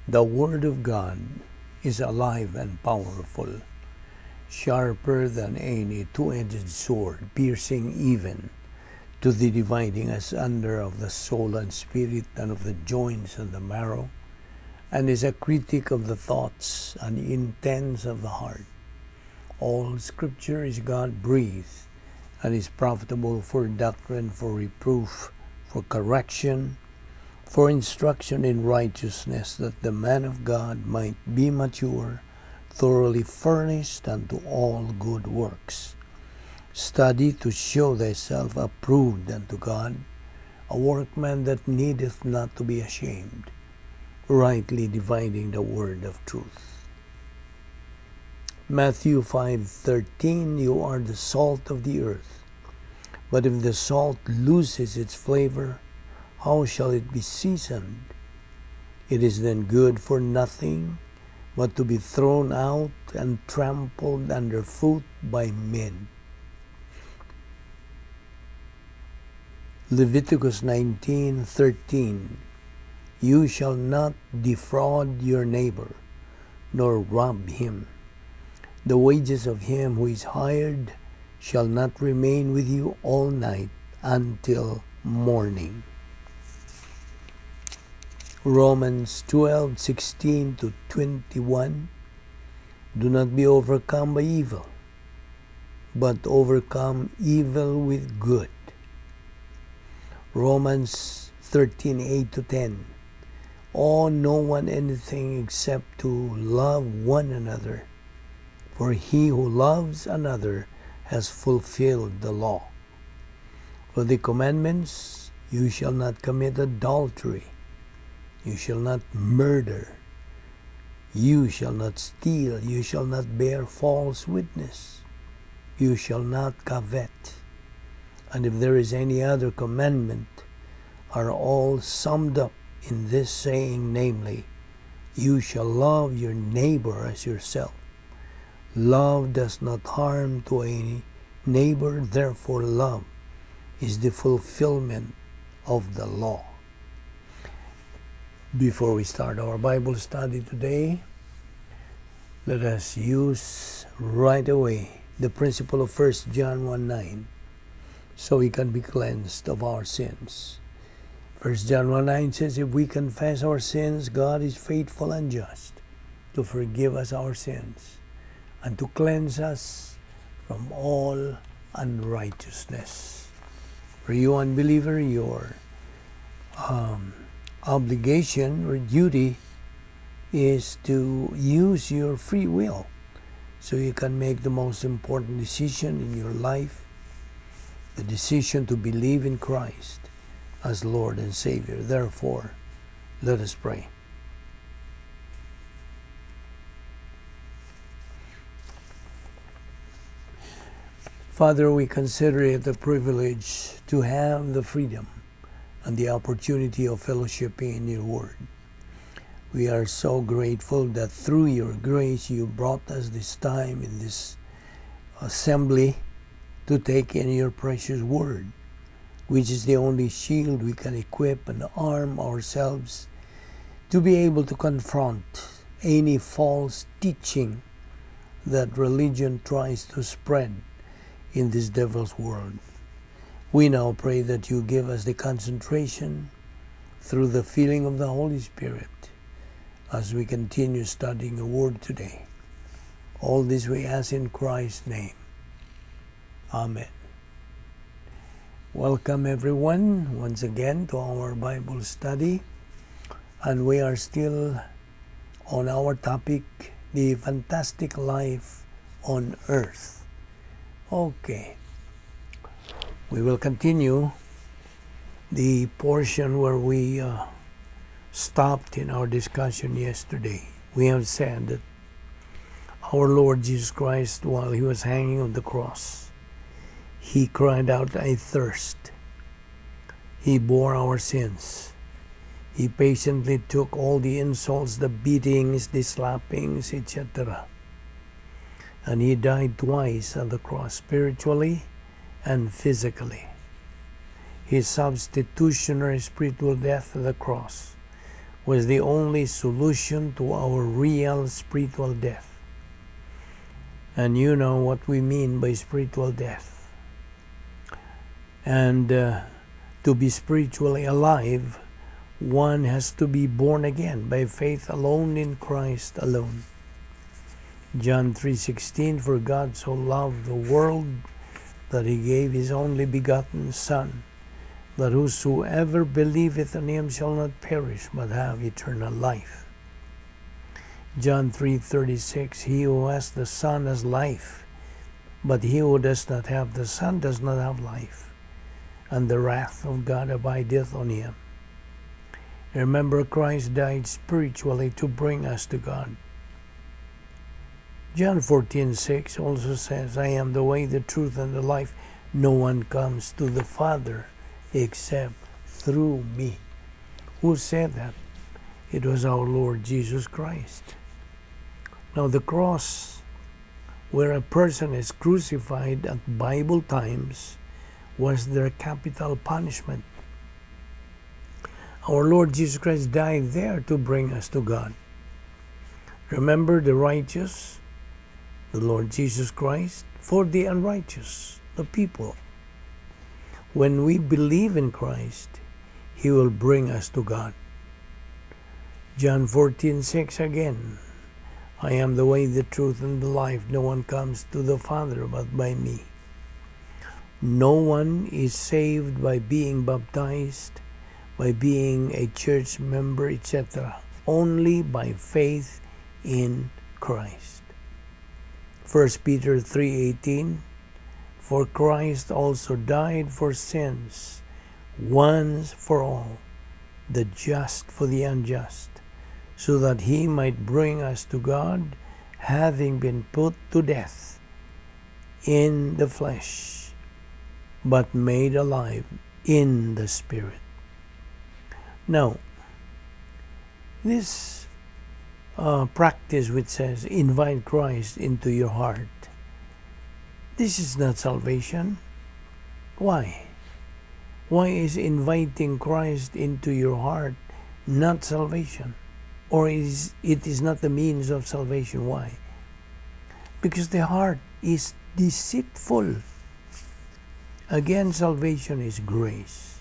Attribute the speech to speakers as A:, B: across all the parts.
A: The Word of God is alive and powerful, sharper than any two-edged sword, piercing even to the dividing asunder of the soul and spirit, and of the joints and the marrow, and is a critic of the thoughts and intents of the heart. All Scripture is God-breathed, and is profitable for doctrine, for reproof, for correction, for instruction in righteousness, that the man of God might be mature, thoroughly furnished unto all good works. Study to show thyself approved unto God, a workman that needeth not to be ashamed, rightly dividing the word of truth. Matthew 5:13, you are the salt of the earth. But if the salt loses its flavor, how shall it be seasoned? It is then good for nothing, but to be thrown out and trampled under foot by men. Leviticus 19:13, you shall not defraud your neighbor, nor rob him. The wages of him who is hired shall not remain with you all night until morning. Romans 12:16-21, do not be overcome by evil, but overcome evil with good. Romans 13:8-10, owe no one anything except to love one another, for he who loves another has fulfilled the law. For the commandments, you shall not commit adultery, you shall not murder, you shall not steal, you shall not bear false witness, you shall not covet. And if there is any other commandment, are all summed up in this saying, namely, you shall love your neighbor as yourself. Love does not harm to a neighbor, therefore love is the fulfillment of the law. Before we start our Bible study today, let us use right away the principle of 1 John 1:9, so we can be cleansed of our sins. 1 John 1:9 says, if we confess our sins, God is faithful and just to forgive us our sins and to cleanse us from all unrighteousness. For you, unbeliever, your obligation or duty is to use your free will so you can make the most important decision in your life, the decision to believe in Christ as Lord and Savior. Therefore, let us pray. Father, we consider it a privilege to have the freedom and the opportunity of fellowshipping in your word. We are so grateful that through your grace you brought us this time in this assembly to take in your precious word, which is the only shield we can equip and arm ourselves to be able to confront any false teaching that religion tries to spread in this devil's world. We now pray that you give us the concentration through the filling of the Holy Spirit as we continue studying the Word today. All this we ask in Christ's name. Amen. Welcome everyone once again to our Bible study, and we are still on our topic, the fantastic life on earth. Okay, we will continue the portion where we stopped in our discussion yesterday. We have said that our Lord Jesus Christ, while he was hanging on the cross, he cried out, I thirst. He bore our sins. He patiently took all the insults, the beatings, the slappings, etc. And he died twice on the cross, spiritually and physically. His substitutionary spiritual death on the cross was the only solution to our real spiritual death. And you know what we mean by spiritual death. And to be spiritually alive, one has to be born again by faith alone in Christ alone. John 3:16, for God so loved the world that he gave his only begotten Son, that whosoever believeth on him shall not perish, but have eternal life. John 3:36, he who has the Son has life, but he who does not have the Son does not have life, and the wrath of God abideth on him. Remember, Christ died spiritually to bring us to God. John 14:6 also says, I am the way, the truth, and the life. No one comes to the Father except through me. Who said that? It was our Lord Jesus Christ. Now the cross, where a person is crucified at Bible times, was their capital punishment. Our Lord Jesus Christ died there to bring us to God. Remember the righteous, the Lord Jesus Christ, for the unrighteous, the people. When we believe in Christ, he will bring us to God. John 14:6 again, I am the way, the truth, and the life. No one comes to the Father but by me. No one is saved by being baptized, by being a church member, etc. Only by faith in Christ. 1 Peter 3:18, for Christ also died for sins, once for all, the just for the unjust, so that he might bring us to God, having been put to death in the flesh, but made alive in the Spirit. Now, this practice which says, invite Christ into your heart, this is not salvation. Why? Why is inviting Christ into your heart not salvation? Or it is not the means of salvation? Why? Because the heart is deceitful. Again, salvation is grace.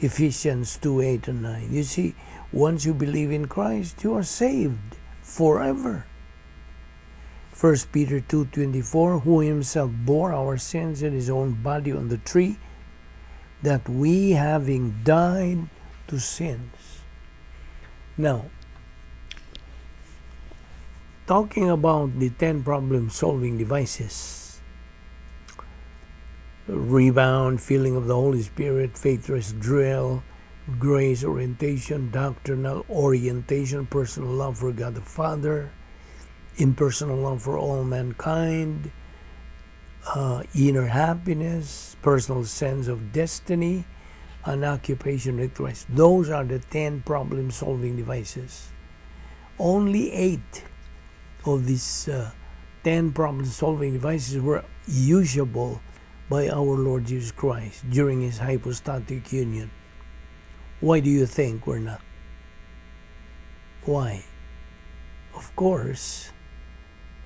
A: Ephesians 2:8 and 9. You see, once you believe in Christ, you are saved forever. 1 Peter 2:24, who himself bore our sins in his own body on the tree, that we, having died to sins. Now, talking about the 10 problem-solving devices, rebound, feeling of the Holy Spirit, faith rest drill, grace orientation, doctrinal orientation, personal love for God the Father, impersonal love for all mankind, inner happiness, personal sense of destiny, and occupation with Christ. Those are the 10 problem-solving devices. Only 8 of these 10 problem-solving devices were usable by our Lord Jesus Christ during his hypostatic union. Why do you think we're not? Why? Of course,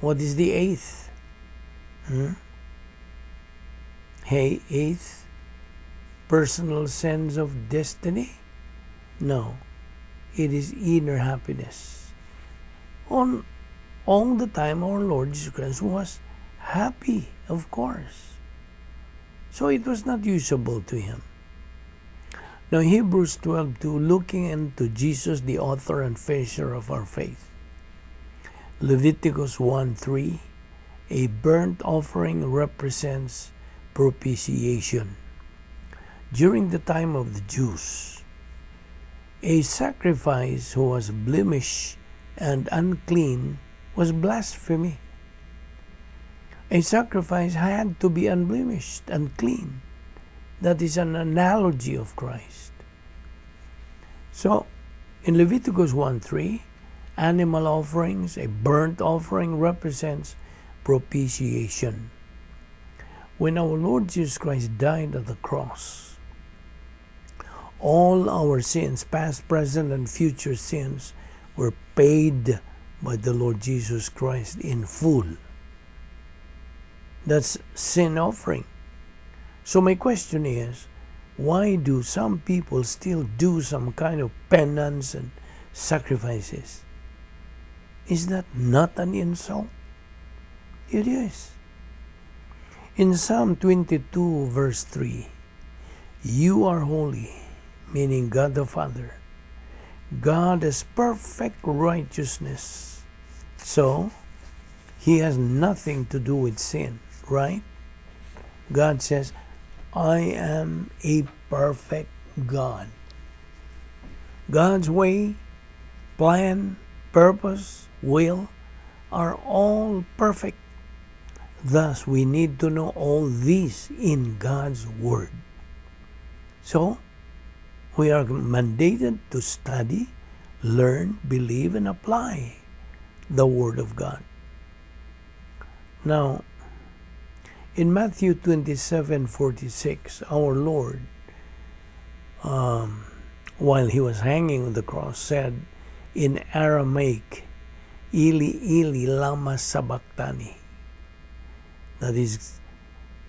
A: what is the 8th? Hey, 8th, personal sense of destiny? No, it is inner happiness. All the time our Lord Jesus Christ was happy, of course. So it was not usable to him. Now Hebrews 12:2, looking into Jesus, the author and finisher of our faith. Leviticus 1:3, a burnt offering represents propitiation. During the time of the Jews, a sacrifice who was blemished and unclean was blasphemy. A sacrifice had to be unblemished and clean. That is an analogy of Christ. So, in Leviticus 1:3, animal offerings, a burnt offering represents propitiation. When our Lord Jesus Christ died at the cross, All our sins, past, present, and future sins, were paid by the Lord Jesus Christ in full. That's sin offering. So my question is, why do some people still do some kind of penance and sacrifices? Is that not an insult? It is. In Psalm 22 verse 3, you are holy, meaning God the Father. God has perfect righteousness. So, He has nothing to do with sin, right? God says, I am a perfect God. God's way, plan, purpose, will are all perfect. Thus, we need to know all these in God's Word. So, we are mandated to study, learn, believe, and apply the Word of God. Now, in Matthew 27:46, our Lord, while He was hanging on the cross, said in Aramaic, Ili, Ili, lama sabachthani. That is,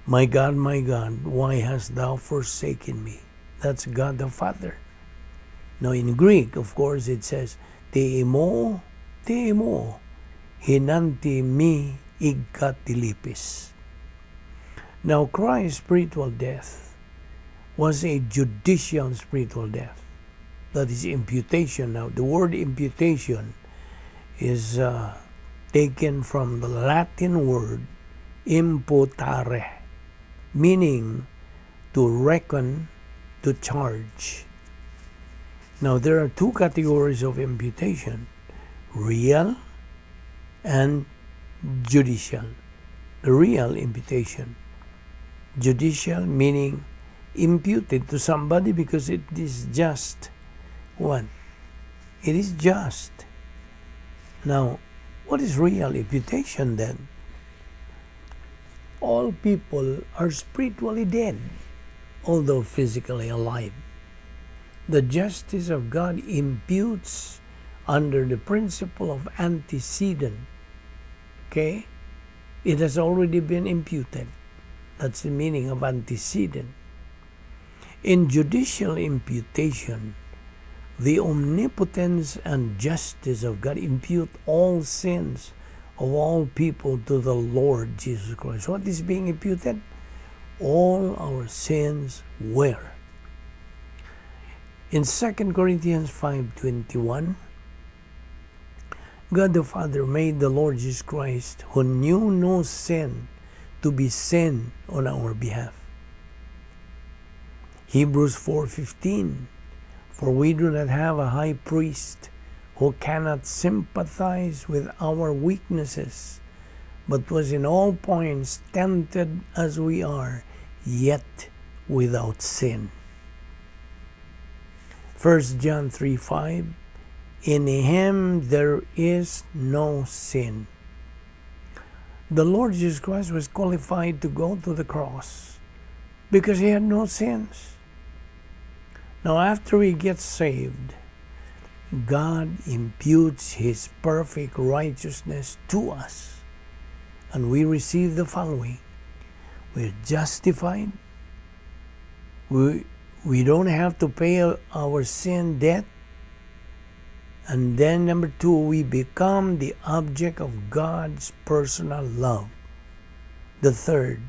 A: my God, why hast thou forsaken me? That's God the Father. Now in Greek, of course, it says, Te imo, hinanti mi igkatilipis. Now Christ's spiritual death was a judicial spiritual death. That is imputation. Now the word imputation is taken from the Latin word imputare, meaning to reckon, to charge. Now there are two categories of imputation, real and judicial. The real imputation. Judicial meaning imputed to somebody because it is just. What? It is just. Now, what is real imputation then? All people are spiritually dead, although physically alive. The justice of God imputes under the principle of antecedent. Okay? It has already been imputed. That's the meaning of antecedent. In judicial imputation, the omnipotence and justice of God impute all sins of all people to the Lord Jesus Christ. What is being imputed? All our sins were. In 2 Corinthians 5:21, God the Father made the Lord Jesus Christ, who knew no sin, to be sin on our behalf. Hebrews 4:15, for we do not have a high priest who cannot sympathize with our weaknesses, but was in all points tempted as we are, yet without sin. 1 John 3:5, in Him there is no sin. The Lord Jesus Christ was qualified to go to the cross because He had no sins. Now after we get saved, God imputes His perfect righteousness to us. And we receive the following. We're justified. We don't have to pay our sin debt. And then number 2, we become the object of God's personal love. The third,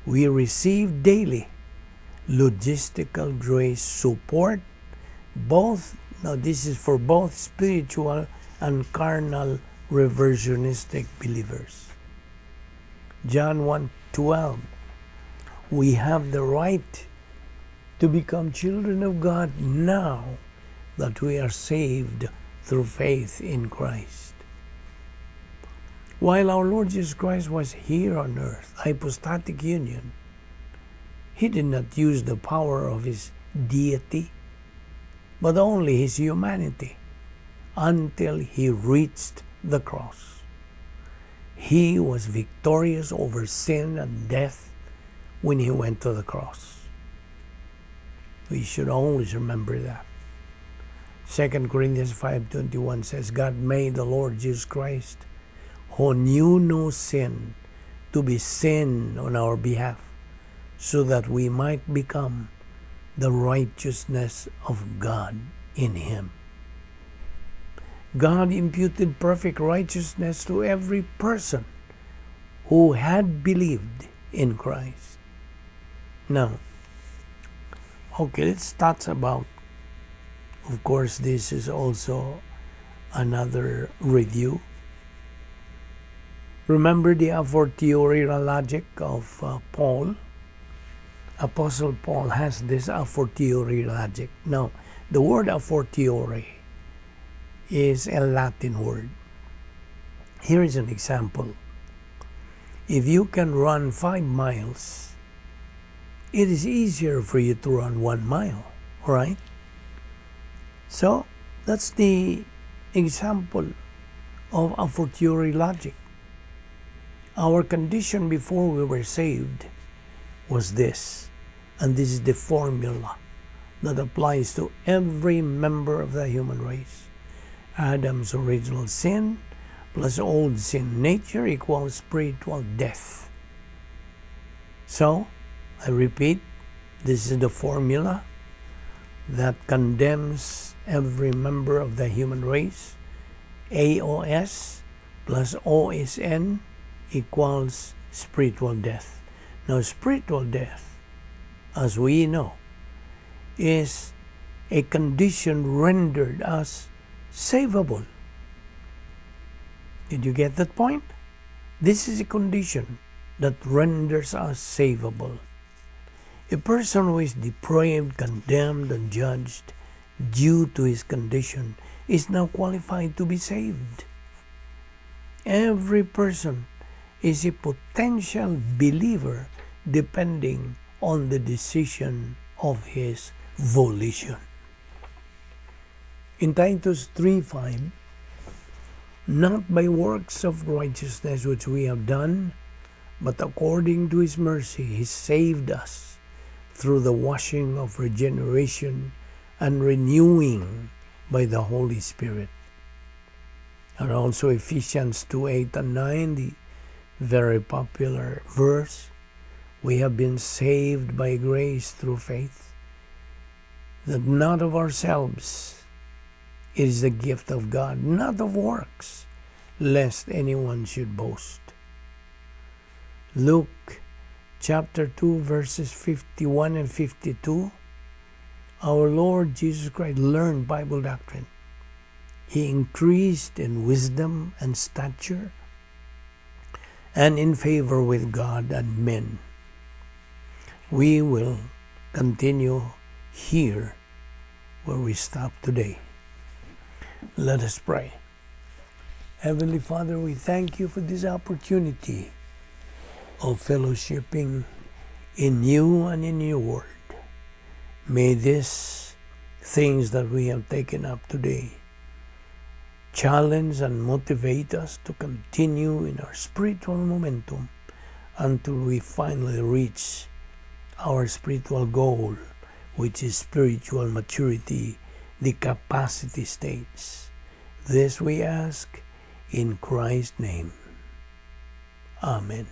A: we receive daily logistical grace support, both, now this is for both spiritual and carnal reversionistic believers. John 1:12, we have the right to become children of God now that we are saved through faith in Christ. While our Lord Jesus Christ was here on earth, hypostatic union, He did not use the power of His deity, but only His humanity, until He reached the cross. He was victorious over sin and death when He went to the cross. We should always remember that. 2 Corinthians 5:21 says, God made the Lord Jesus Christ, who knew no sin, to be sin on our behalf, so that we might become the righteousness of God in him. God imputed perfect righteousness to every person who had believed in Christ. Now, okay, let's talk about, of course, this is also another review. Remember the a fortiori logic of Paul? Apostle Paul has this a fortiori logic. Now, the word a fortiori is a Latin word. Here is an example. If you can run 5 miles, it is easier for you to run 1 mile, right? So, that's the example of a fortiori logic. Our condition before we were saved was this, and this is the formula that applies to every member of the human race. Adam's original sin plus old sin nature equals spiritual death. So, I repeat, this is the formula that condemns every member of the human race. AOS plus OSN equals spiritual death. Now, spiritual death, as we know, is a condition rendered us savable. Did you get that point? This is a condition that renders us savable. A person who is depraved, condemned, and judged due to his condition is now qualified to be saved. Every person is a potential believer depending on the decision of his volition. In Titus 3:5, not by works of righteousness which we have done, but according to his mercy he saved us through the washing of regeneration and renewing by the Holy Spirit. And also Ephesians 2:8 and 9, the very popular verse, we have been saved by grace through faith, that not of ourselves, it is the gift of God, not of works, lest anyone should boast. Luke chapter 2 verses 51 and 52, our Lord Jesus Christ learned Bible doctrine. He increased in wisdom and stature and in favor with God and men. We will continue here where we stop today. Let us pray. Heavenly Father, we thank you for this opportunity of fellowshipping in you and in your word. May these things that we have taken up today challenge and motivate us to continue in our spiritual momentum until we finally reach our spiritual goal, which is spiritual maturity, the capacity states. This we ask in Christ's name. Amen.